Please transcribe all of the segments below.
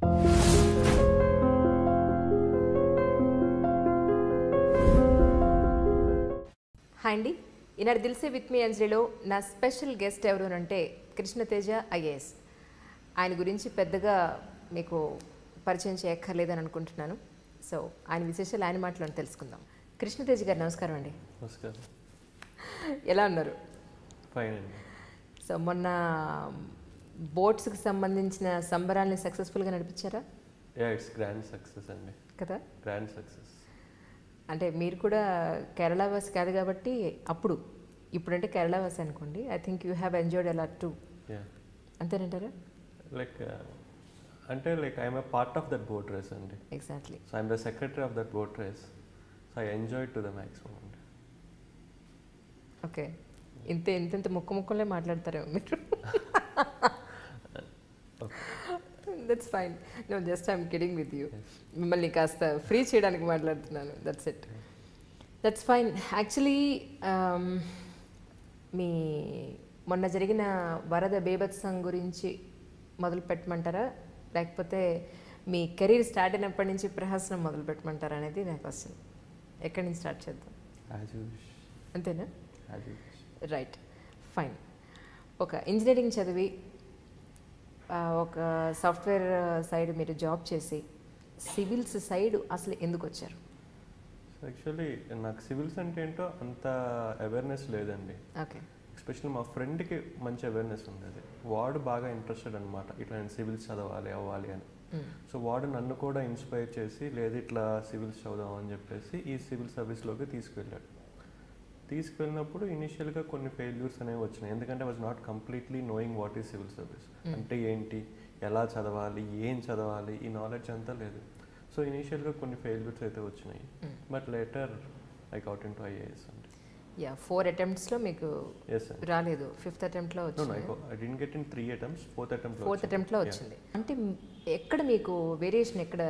Hi అండి, ఈనాడు దిల్సే with me అంజలిలో నా special guest ఎవరు అంటే కృష్ణతేజ ఐఏఎస్. ఆయన గురించి పెద్దగా మీకు పరిచయం చేయక్కర్లేదని అనుకుంటున్నాను. సో ఆయన విశేషాలు ఆయన మాటలను తెలుసుకుందాం. కృష్ణతేజ గారు నమస్కారం అండి. నమస్కారం. ఎలా ఉన్నారు? ఫైన్ అండి. సో మొన్న బోట్స్కి సంబంధించిన సంబరాల్ని సక్సెస్ఫుల్గా నడిపించారా? ఇట్స్ గ్రాండ్ సక్సెస్ అండి. కదా, గ్రాండ్ సక్సెస్. అంటే మీరు కూడా కేరళ వాసి కాదు కాబట్టి ఇప్పుడంటే కేరళ వాసి అనుకోండి. I think you have enjoyed a lot to. అంతేనంటారా? Like I'm a part of that boat race అండి. Exactly. So I'm the secretary of that boat race. So I enjoyed to the maximum అండి. Okay, ఇంత ముక్కలే మాట్లాడతారేమో మీరు. That's fine. No, just I'm kidding with you. మిమ్మల్ని కాస్త free చేయడానికి మాట్లాడుతున్నాను. That's it. That's fine. Actually మీ మొన్న జరిగిన వరద బీభత్సం గురించి మొదలు పెట్టమంటారా, లేకపోతే మీ కెరీర్ స్టార్ట్ అయినప్పటి నుంచి ప్రహసనం మొదలు పెట్టమంటారా అనేది నా క్వశ్చన్. ఎక్కడి నుంచి స్టార్ట్ చేద్దాం? అంతేనా? Right, fine. ఒక ఇంజనీరింగ్ చదివి ఒక సాఫ్ట్వేర్ సైడ్ మీరు జాబ్ చేసి సివిల్స్ సైడ్ అసలు ఎందుకు వచ్చారు? యాక్చువల్లీ నాకు సివిల్స్ అంటే ఏంటో అంత అవేర్నెస్ లేదండి. ఓకే. ఎస్పెషల్లీ మా ఫ్రెండ్కి మంచి అవేర్నెస్ ఉంది. అది వాడు బాగా ఇంట్రెస్టెడ్ అనమాట, ఇట్లా నేను సివిల్స్ చదవాలి అవ్వాలి అని. సో వాడు నన్ను కూడా ఇన్స్పైర్ చేసి లేదు ఇట్లా సివిల్స్ చదువుదాం అని చెప్పేసి ఈ సివిల్ సర్వీస్లోకి తీసుకెళ్ళినప్పుడు ఇనిషియల్గా కొన్ని ఫెయిల్యూర్స్ అనేవి వచ్చినాయి. ఎందుకంటే was not completely knowing what is civil service అంటే ఏంటి, ఎలా చదవాలి, ఏం చదవాలి, ఈ నాలెడ్జ్ అంతా లేదు. సో ఇనిషియల్గా కొన్ని ఫెయిల్యూర్స్ అయితే వచ్చినాయి. But later I got into IAS అండి. 4 అటెంప్ట్స్లో మీకు రాలేదు, 5th అటెంప్ట్లో వచ్చింది. I didn't get in 3 attempts, 4th అటెంప్ట్లో వచ్చింది. అంటే ఎక్కడ మీకు వేరియేషన్ ఎక్కడ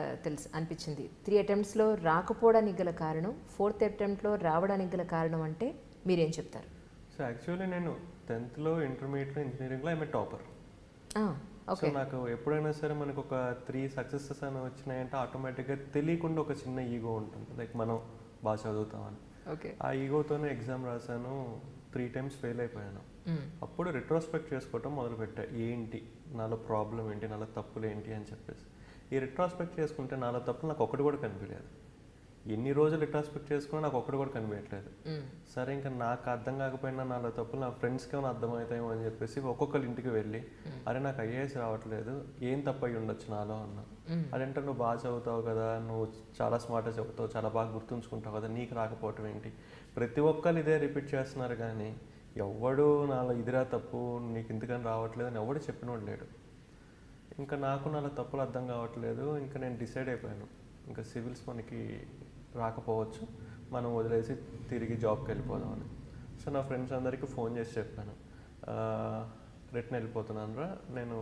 అనిపించింది? 3 అటెంప్ట్స్లో రాకపోవడానికి గల కారణం, 4th అటెంప్ట్లో రావడానికి గల కారణం అంటే మీరేం చెప్తారు? సో యాక్చువల్లీ నేను 10th ఇంటర్మీడియట్లో ఇంజనీరింగ్లో ఐఎమ్ ఏ టాపర్. సో నాకు ఎప్పుడైనా సరే మనకు ఒక 3 సక్సెసెస్ అని వచ్చినాయంటే ఆటోమేటిక్గా తెలియకుండా ఒక చిన్న ఈగో ఉంటుంది, లైక్ మనం బాగా చదువుతామని. ఆ ఈగోతోనే ఎగ్జామ్ రాశాను, 3 times ఫెయిల్ అయిపోయాను. అప్పుడు రిట్రోస్పెక్ట్ చేసుకోవటం మొదలుపెట్టా, ఏంటి నాలో ప్రాబ్లం ఏంటి, నాలో తప్పులు ఏంటి అని చెప్పేసి. ఈ రిట్రోస్పెక్ట్ చేసుకుంటే నాలో తప్పులు నాకు ఒక్కటి కూడా కనిపించలేదు. ఎన్ని రోజులు రిట్రోస్పెక్ట్ చేసుకున్నా నాకు ఒక్కటి కూడా కనిపించట్లేదు. సరే ఇంకా నాకు అర్థం కాకపోయినా నాలో తప్పులు నా ఫ్రెండ్స్కి ఏమైనా అర్థమవుతాయేమో అని చెప్పేసి ఒక్కొక్కరి ఇంటికి వెళ్ళి అరే నాకు ఐఏఎస్ రావట్లేదు, ఏం తప్పు అయ్యి ఉండొచ్చు నాలో అన్నా. అదంటే నువ్వు బాగా చదువుతావు కదా, నువ్వు చాలా స్మార్ట్గా చదువుతావు, చాలా బాగా గుర్తుంచుకుంటావు కదా, నీకు రాకపోవటం ఏంటి? ప్రతి ఒక్కరు ఇదే రిపీట్ చేస్తున్నారు కానీ ఎవడు నాలో ఇదిరా తప్పు, నీకు ఇంతకని రావట్లేదు అని ఎవడు చెప్పినోడు లేడు. ఇంకా నాకు నాలో తప్పులు అర్థం కావట్లేదు. ఇంకా నేను డిసైడ్ అయిపోయాను, ఇంకా సివిల్స్ మనకి రాకపోవచ్చు, మనం వదిలేసి తిరిగి జాబ్కి వెళ్ళిపోదామని. సో నా ఫ్రెండ్స్ అందరికీ ఫోన్ చేసి చెప్పాను, రిటర్న్ వెళ్ళిపోతున్నాను రా, నేను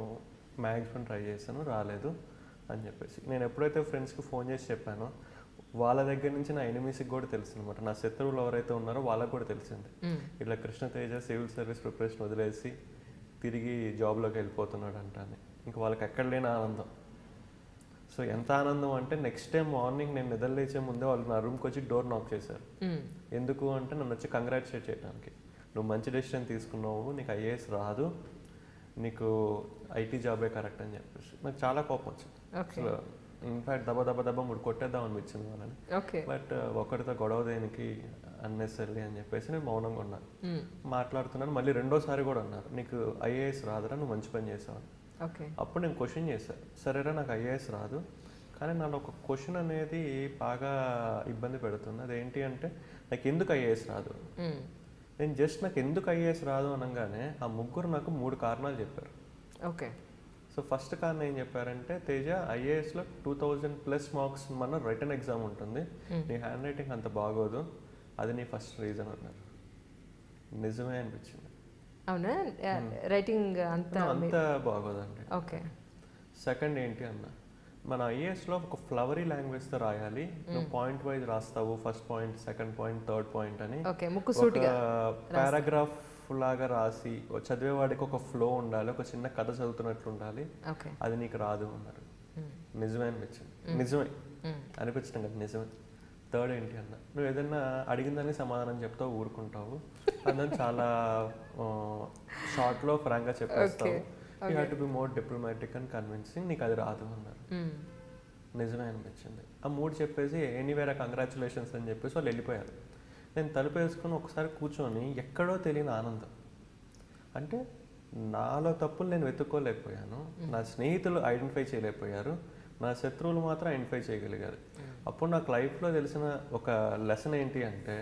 మ్యాక్సిమం ట్రై చేశాను రాలేదు అని చెప్పేసి. నేను ఎప్పుడైతే ఫ్రెండ్స్కి ఫోన్ చేసి చెప్పానో వాళ్ళ దగ్గర నుంచి నా ఎనిమీస్కి కూడా తెలిసింది అనమాట. నా శత్రువులు ఎవరైతే ఉన్నారో వాళ్ళకు కూడా తెలిసింది, ఇట్లా కృష్ణతేజ సివిల్ సర్వీస్ ప్రిపరేషన్ వదిలేసి తిరిగి జాబ్లోకి వెళ్ళిపోతున్నాడు అంటాను. ఇంకా వాళ్ళకి ఎక్కడ లేని ఆనందం. సో ఎంత ఆనందం అంటే నెక్స్ట్ టైం మార్నింగ్ నేను నిద్ర లేచే ముందే వాళ్ళు నా రూమ్కి వచ్చి డోర్ నాక్ చేశారు. ఎందుకు అంటే నన్ను వచ్చి కంగ్రాచులేట్ చేయడానికి, నువ్వు మంచి డెసిషన్ తీసుకున్నావు, నీకు ఐఏఎస్ రాదు, నీకు ఐటీ జాబే కరెక్ట్ అని చెప్పేసి. నాకు చాలా కోపం వచ్చింది. అసలు ఇన్ఫ్యాక్ట్ దెబ్బ ముడి కొట్టేద్దాం అనిపించింది వాళ్ళని. బట్ ఒకరితో గొడవ దేనికి అన్నెసరీ అని చెప్పేసి నేను మౌనంగా ఉన్నాను. మాట్లాడుతున్నాను. మళ్ళీ రెండోసారి కూడా అన్నారు, నీకు ఐఏఎస్ రాదురా, నువ్వు మంచి పని చేసావు. అప్పుడు నేను క్వశ్చన్ చేశాను, సరేరా నాకు ఐఏఎస్ రాదు కానీ నాలో ఒక క్వశ్చన్ అనేది బాగా ఇబ్బంది పెడుతుంది. అదేంటి అంటే నాకు ఎందుకు ఐఏఎస్ రాదు. నేను జస్ట్ నాకు ఎందుకు ఐఏఎస్ రాదు అనగానే ఆ ముగ్గురు నాకు 3 కారణాలు చెప్పారు. సో ఫస్ట్ కారణం ఏం చెప్పారంటే, తేజ ఐఏఎస్లో 2000+ మార్క్స్ మన రిటర్న్ ఎగ్జామ్ ఉంటుంది, నీ హ్యాండ్ రైటింగ్ అంత బాగోదు, అది నీ ఫస్ట్ రీజన్ అన్నారు. నిజమే అనిపించింది. అవునా? రైటింగ్ అంతా బాగోదండి. సెకండ్ ఏంటి అన్న, మన ఐఏఎస్లో ఒక ఫ్లవరీ లాంగ్వేజ్తో రాయాలి, నువ్వు పాయింట్ వైజ్ రాస్తావు, first point, second point, third point అని పారాగ్రాఫ్ లాగా రాసి చదివేవాడికి ఒక ఫ్లో ఉండాలి, ఒక చిన్న కథ చదువుతున్నట్లు ఉండాలి, అది నీకు రాదు అన్నారు. నిజమే అనిపించింది. నిజమే అనిపించడం కదా, నిజమే. థర్డ్ ఏంటి అన్న, నువ్వు ఏదైనా అడిగిన దానికి సమాధానం చెప్తావు, ఊరుకుంటావు, అదని చాలా షార్ట్లో ఫ్రాంక్గా చెప్పేస్తావు. You have to be more diplomatic and convincing, నీకు అది రాదు అన్నారు. నిజమే అనిపించింది. ఆ 3 చెప్పేసి ఎనీవేరా కంగ్రాచులేషన్స్ అని చెప్పేసి వాళ్ళు వెళ్ళిపోయారు. నేను తలుపు వేసుకొని ఒకసారి కూర్చొని ఎక్కడో తెలియని ఆనందం. అంటే నాలో తప్పులు నేను వెతుక్కోలేకపోయాను, నా స్నేహితులు ఐడెంటిఫై చేయలేకపోయారు, నా శత్రువులు మాత్రం ఐడెంటిఫై చేయగలిగారు. అప్పుడు నాకు లైఫ్లో తెలిసిన ఒక లెసన్ ఏంటి అంటే,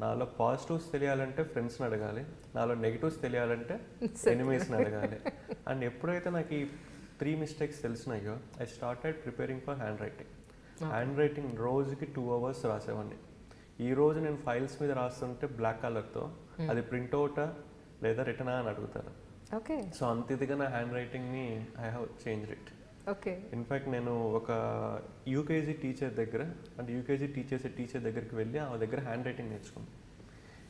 నాలో పాజిటివ్స్ తెలియాలంటే ఫ్రెండ్స్ని అడగాలి, నాలో నెగిటివ్స్ తెలియాలంటే ఎనిమీస్ని అడగాలి. అండ్ ఎప్పుడైతే నాకు ఈ 3 మిస్టేక్స్ తెలిసినాయో, I started preparing for handwriting. Handwriting రోజుకి 2 hours రాసేవాడిని. ఈ రోజు నేను ఫైల్స్ మీద రాస్తుంటే బ్లాక్ కలర్తో అది ప్రింట్అవుటా లేదా రిటర్నా అని అడుగుతారు. సో అంత ఇదిగా నా హ్యాండ్ రైటింగ్ని I have changed it. In fact నేను ఒక యూకేజీ టీచర్ దగ్గర, అంటే యూకేజీ టీచర్ దగ్గరికి వెళ్ళి ఆ దగ్గర హ్యాండ్ రైటింగ్ నేర్చుకున్నాను.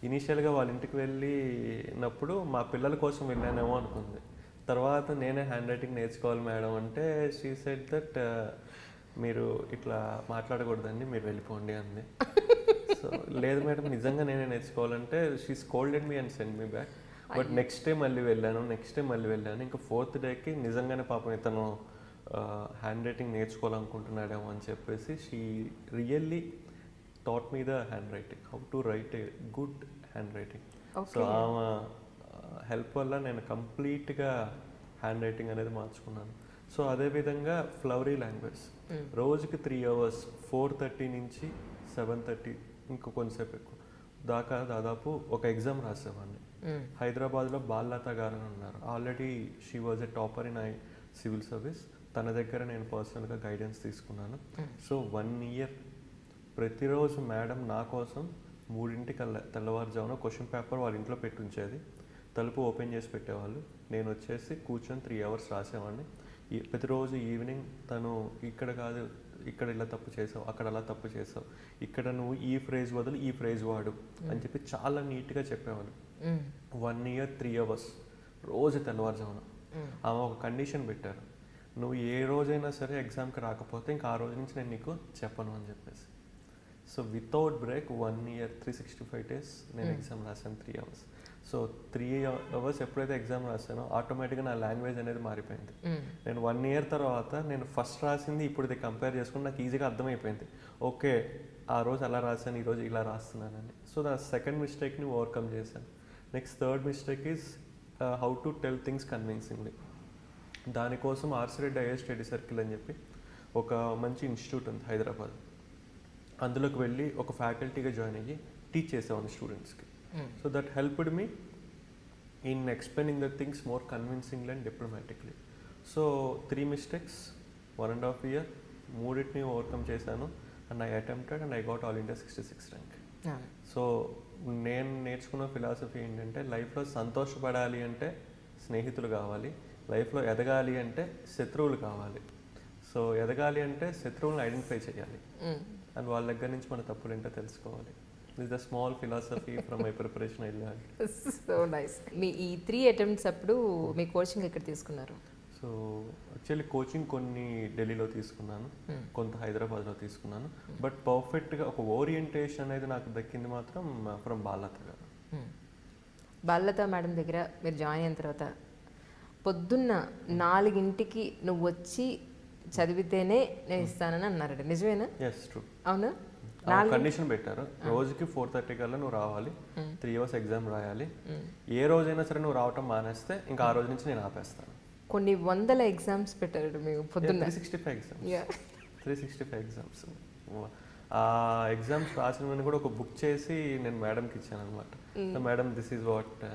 ఇనీషియల్గా వాళ్ళ ఇంటికి వెళ్ళినప్పుడు మా పిల్లల కోసం వెళ్ళానేమో అనుకుంది. తర్వాత నేనే హ్యాండ్ రైటింగ్ నేర్చుకోవాలి మేడం అంటే షీ సెడ్ దట్ మీరు ఇట్లా మాట్లాడకూడదండి, మీరు వెళ్ళిపోండి అంది. సో లేదు మేడం నిజంగా నేనే నేర్చుకోవాలంటే she scolded me and send me back. But next day మళ్ళీ వెళ్ళాను. ఇంకా 4th డేకి నిజంగానే పాపం ఇతను హ్యాండ్ రైటింగ్ నేర్చుకోవాలనుకుంటున్నాడేమో అని చెప్పేసి she really taught me the hand writing, how to write a good hand writing. So ఆమె హెల్ప్ వల్ల నేను కంప్లీట్గా హ్యాండ్ రైటింగ్ అనేది మార్చుకున్నాను. సో అదేవిధంగా ఫ్లవరీ లాంగ్వేజ్ రోజుకి 3 hours 4:30 నుంచి 7:30 ఇంకా కొంతసేపు ఎక్కువ దాకా దాదాపు ఒక ఎగ్జామ్ రాసేవాడిని. హైదరాబాద్లో బాల్లత గారు అని ఉన్నారు. Already she was a topper in civil service. తన దగ్గర నేను పర్సనల్గా గైడెన్స్ తీసుకున్నాను. సో 1 year ప్రతిరోజు మేడం నా కోసం 3:00 తెల్లవారుజామున క్వశ్చన్ పేపర్ వాళ్ళ ఇంట్లో పెట్టి ఉంచేది. తలుపు ఓపెన్ చేసి పెట్టేవాళ్ళు. నేను వచ్చేసి కూర్చొని 3 hours రాసేవాడిని. ప్రతిరోజు ఈవినింగ్ తను ఇక్కడ కాదు, ఇక్కడ ఇలా తప్పు చేసావు, అక్కడ అలా తప్పు చేసావు, ఇక్కడ నువ్వు ఈ ఫ్రేజ్ బదులు ఈ ఫ్రేజ్ వాడు అని చెప్పి చాలా నీట్గా చెప్పేవాళ్ళు. 1 year 3 hours రోజు తెల్లవారుజామున. ఆమె ఒక కండిషన్ పెట్టారు, నువ్వు ఏ రోజైనా సరే ఎగ్జామ్కి రాకపోతే ఇంకా ఆ రోజు నుంచి నేను నీకు చెప్పను అని చెప్పేసి. So without break 1 year 365 days నేను ఎగ్జామ్ రాశాను 3 hours. సో 3 hours ఎప్పుడైతే ఎగ్జామ్ రాశానో ఆటోమేటిక్గా నా లాంగ్వేజ్ అనేది మారిపోయింది. నేను 1 year తర్వాత నేను ఫస్ట్ రాసింది ఇప్పుడు ఇది కంపేర్ చేసుకుని నాకు ఈజీగా అర్థమైపోయింది, ఓకే ఆ రోజు అలా రాశాను, ఈరోజు ఇలా రాస్తున్నానని. సో నా సెకండ్ మిస్టేక్ని ఓవర్కమ్ చేశాను. Next third mistake is how to tell things convincingly. దానికోసం RC Reddy IAS study circle అని చెప్పి ఒక మంచి ఇన్స్టిట్యూట్ ఉంది హైదరాబాద్. అందులోకి వెళ్ళి ఒక ఫ్యాకల్టీగా జాయిన్ అయ్యి టీచ్ చేసేవాడిని స్టూడెంట్స్కి. So that helped me in explaining the things more convincingly and diplomatically. So 3 mistakes 1.5 year మూడింటిని ఓవర్కమ్ చేశాను. And I attempted and I got all India 66th rank. So నేను నేర్చుకున్న ఫిలాసఫీ ఏంటంటే, లైఫ్లో సంతోషపడాలి అంటే స్నేహితులు కావాలి, లైఫ్లో ఎదగాలి అంటే శత్రువులు కావాలి. సో ఎదగాలి అంటే శత్రువులను ఐడెంటిఫై చేయాలి అండ్ వాళ్ళ దగ్గర నుంచి మన తప్పులు ఏంటో తెలుసుకోవాలి. This the small philosophy from my preparation I learned. So nice. మీ ఈ 3 attempts అప్పుడు మీ కోచింగ్ ఎక్కడ తీసుకున్నారు? సో యాక్చువల్లీ కోచింగ్ కొన్ని ఢిల్లీలో తీసుకున్నాను, కొంత హైదరాబాద్లో తీసుకున్నాను. బట్ పర్ఫెక్ట్గా ఒక ఓరియంటేషన్ అనేది నాకు దక్కింది మాత్రం ఫ్రమ్ బాల్లత గారు. బాల్లత మేడం దగ్గర మీరు జాయిన్ అయిన తర్వాత పొద్దున్న 4 నువ్వు వచ్చి చదివితేనే నేను ఇస్తానని అన్నారండి, నిజమేనా? Yes, true. అవునా? కండిషన్ పెట్టారు, రోజుకి 4:30 కల్లా నువ్వు రావాలి, 3 hours ఎగ్జామ్ రాయాలి. ఏ రోజైనా సరే నువ్వు రావటం మానేస్తే ఇంకా ఆ రోజు నుంచి నేను ఆపేస్తాను. కొన్ని 100 ఎగ్జామ్స్ పెట్టారు మీకు పొద్దున్న. 365 ఎగ్జామ్స్. ఆ ఎగ్జామ్స్ రాసినవన్నీ కూడా ఒక బుక్ చేసి నేను మేడంకి ఇచ్చాను అనమాట. Madam this is what.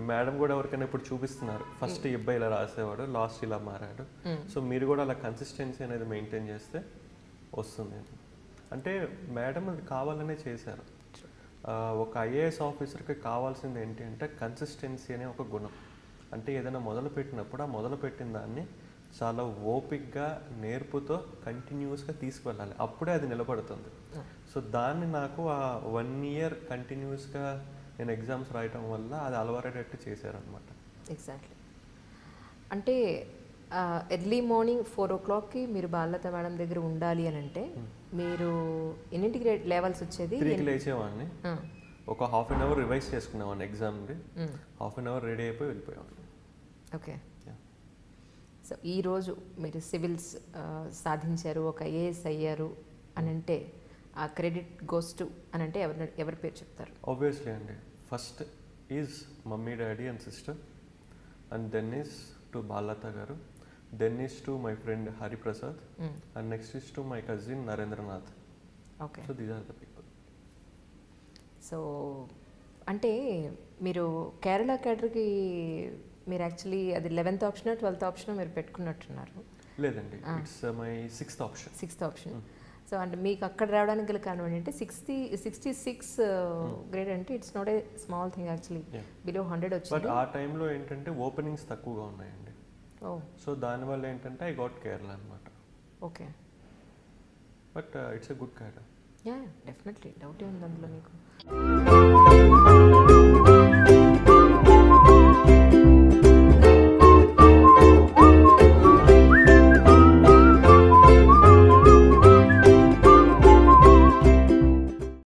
Madam కూడా ఎవరికైనా ఇప్పుడు చూపిస్తున్నారు, ఫస్ట్ ఈ అబ్బాయి ఇలా రాసేవాడు, లాస్ట్ ఇలా మారాడు. సో మీరు కూడా అలా కన్సిస్టెన్సీ అనేది మెయింటైన్ చేస్తే వస్తుంది. అంటే మేడం అది కావాలనే చేశారు. ఒక ఐఏఎస్ ఆఫీసర్కి కావాల్సింది ఏంటి అంటే కన్సిస్టెన్సీ అనే ఒక గుణం. అంటే ఏదైనా మొదలుపెట్టినప్పుడు ఆ మొదలుపెట్టిన దాన్ని చాలా ఓపిక్గా నేర్పుతో కంటిన్యూస్గా తీసుకువెళ్ళాలి, అప్పుడే అది నిలబడుతుంది. సో దాన్ని నాకు ఆ 1 year కంటిన్యూస్గా నేను ఎగ్జామ్స్ రాయటం వల్ల అది అలవాటేటట్టు చేశారనమాట. ఎగ్జాక్ట్లీ. అంటే ఎర్లీ మార్నింగ్ 4 o'clockకి మీరు బాలలత మేడం దగ్గర ఉండాలి అని అంటే మీరు ఎన్నింటికి లేవాల్సి వచ్చేది? 3కి లేచేవాడిని, ఒక హాఫ్ అన్ అవర్ రివైజ్ చేసుకునేవాడిని ఎగ్జామ్కి, హాఫ్ అన్ అవర్ రెడీ అయిపోయి వెళ్ళిపోయేవాడిని. ఓకే. సో ఈరోజు మీరు సివిల్స్ సాధించారు, ఒక ఐఏఎస్ అయ్యారు అని అంటే ఆ క్రెడిట్ గోస్ టు అని అంటే ఎవరి పేరు చెప్తారు? ఆబ్వియస్లీ అండి, first is mummy daddy and sister, and then is to Balalatha గారు, then is to my friend Hariprasad, and next is to my cousin Narendranath. Okay. So these are the people. సో అంటే మీరు కేరళ క్యాడర్కి మీరు యాక్చువల్లీ అది 11th ఆప్షన్ 12th ఆప్షన్ మీరు పెట్టుకున్నట్టున్నారు. లేదండి, it's my 6th option. 6th option. So అంటే మీకు అక్కడ రావడానికి గల కారణం ఏంటంటే 66 గ్రేడ్ అంటే it's not a small thing actually, below 100 వచ్చింది. బట్ ఆ టైంలో ఏంటంటే ఓపెనింగ్స్ తక్కువగా ఉన్నాయండి. సో దానివల్ల ఏంటంటే ఐ గాట్ కేరళ అనమాట. Okay. But it's a good cadre. Yeah, definitely, doubt ఏముంది అందులో మీకు.